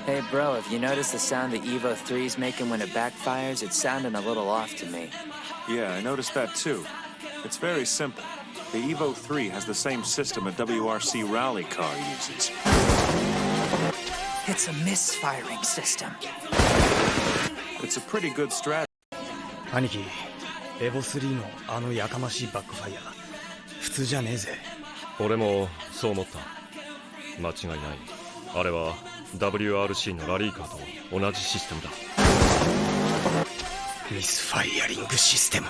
Hey bro, have you noticed the sound the Evo 3's making when it backfires? It's sounding a little off to me. Yeah, I noticed that too. It's very simple. The Evo 3 has the same system a WRC rally car uses. It's a misfiring system. It's a pretty good strategy. 兄貴、エボ3のあのやかましいバックファイヤー、普通じゃねえぜ。俺もそう思った。間違いない。あれは WRC のラリーカーと同じシステムだ。ミスファイアリングシステム。